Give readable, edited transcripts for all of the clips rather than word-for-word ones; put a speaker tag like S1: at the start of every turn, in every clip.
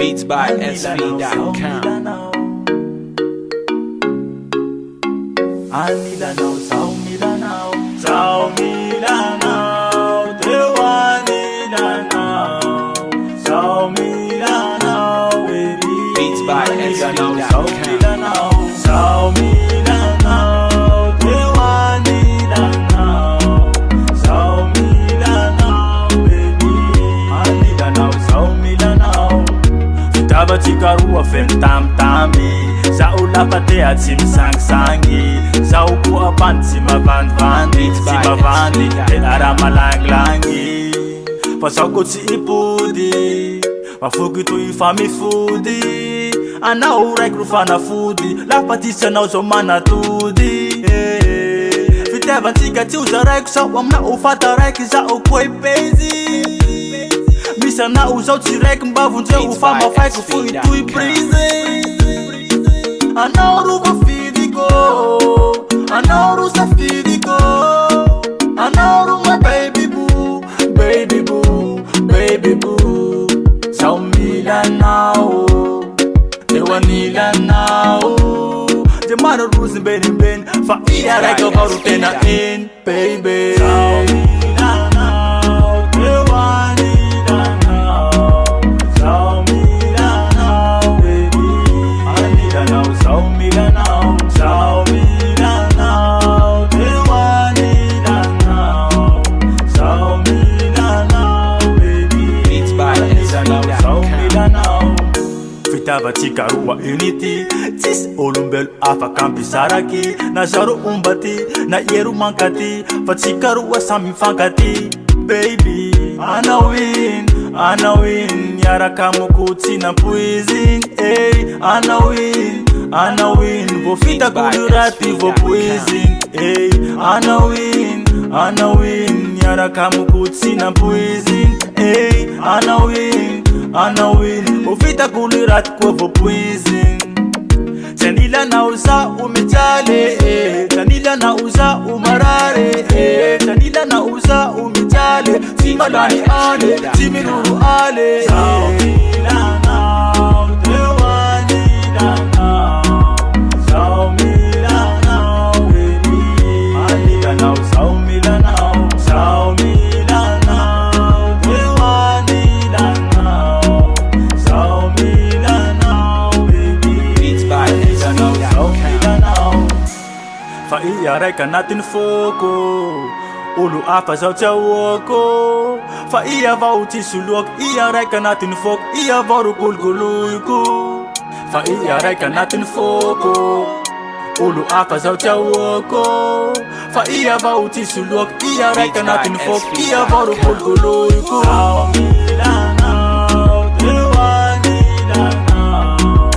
S1: Beats by SV.com.
S2: Anilanao, Sao Milanao, Sao Milanao, Tewanilanao, Sao Milanao, baby.
S1: Beats by SV.com.
S2: Sao Milanao, Sao Milanao, Tewanilanao, Sao Milanao, baby. Anilanao, Sao Milanao. Fitava tikarua fen tam-tamy. Zao lafatea tsy misangisangy, zao koa ampany tsy mavandivandy, tsy mavandy de ara malanglangy. Fa zao koa tsy ipody, mafoky toy fa mifody. Anao raiky ro fanafody, lafatisy anao zao manatody. Fitiavantsika tsy oza raiky sao aminao fata raiky zao koa ipezy. Misy anao zao tsy raiky mba vonjeo fa mafaiky foy toy prise. Anao ro vafidiko, anao ro safidiko, anao ro my baby boo, baby boo, baby boo. Sao Milanao, Tewanilanao, de mano ruzi beni beni, fa iya reka varu tena in, baby. Sao Milanao, Tewanilanao, Sao Milanao, baby. Anilanao, Sao Milanao, Sao Milanao, Tewanilanao, Sao Milanao, baby.
S1: Beats by
S2: Anilanao, Sao
S1: SV.com.
S2: Milanao. Fitavatsika roa unity, tsisy olombelo afaka ampisaraky. Na zaro ombaty, na ieru mankaty, fa tsika roa samy mifankaty. Baby, anawin, miaraka moko tsy nampoiziny. Ey, anawin, vofita koliraty vopoiziny. Ey, anawin, miaraka moko tsy nampoiziny. Ey, anawin, vofita koliraty koa vopoiziny. Tanilanao za umijale, tanilanao za umarare, tanilanao za umijale, timalani ale, timiruru ale. Sao Milanao, Tewanilanao, Sao Milanao, baby. Anilanao, Sao Milanao, Sao Milanao, Tewanilanao, Sao Milanao, baby.
S1: Beats by
S2: Sao
S1: SV.com.
S2: Milanao. Fa iya raiky anatin'ny foko, olo hafa zao tsy ahoako. Fa iya avao tsy soloako, iya raiky anatin'ny foko, iya avao ro gologoloiko. Fa iya raiky anatin'ny foko, olo hafa zao tsy ahoako. Fa iya avao tsy soloako, iya raiky anatin'ny foko, iya avao ro gologoloiko. Sao Milanao, Tewanilanao,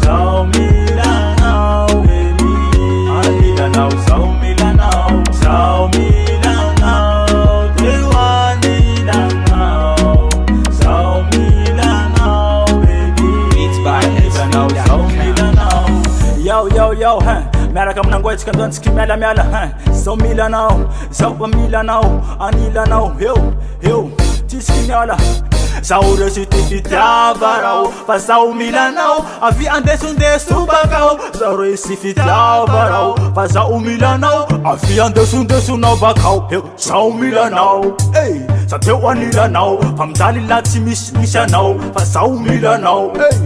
S2: Sao Milanao, baby. Anilanao, Sao Milanao, Sao Milanao, Tewanilanao, Sao Milanao, baby.
S1: Beats by
S2: Anilanao, Sao Milanao. Yo, miaraka aminangoatsika andontsika mialamiala. Sao Milanao, Sao Milanao, Anilanao, yo, tsisky miala. Zao resy ty fitiava rao, fa Sao Milanao, avy andesondeso bakao. Zao resy fitiava rao, fa Sao Milanao, avy andesondesonao bakao. Sao Milanao, ey, sa Tewanilanao, fa mijaly la tsy misy anao, fa Sao Milanao, ey.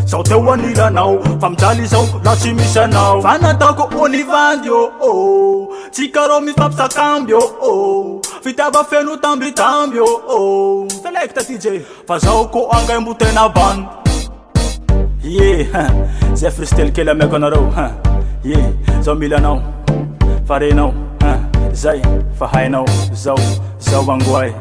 S2: Sao Tewanilanao, fa mijaly zao la tsy misy anao. Fa nataoko onivandy oh, tsika ro mifampisakamby oh, fitiava feno tambitamby oh. Select DJ, fa zao ko angaimbo tena band. Yeah, zay freestyle kely ameko anareo. Yeah, Sao Milanao, fa renao, zay fa hainao, zao angoay.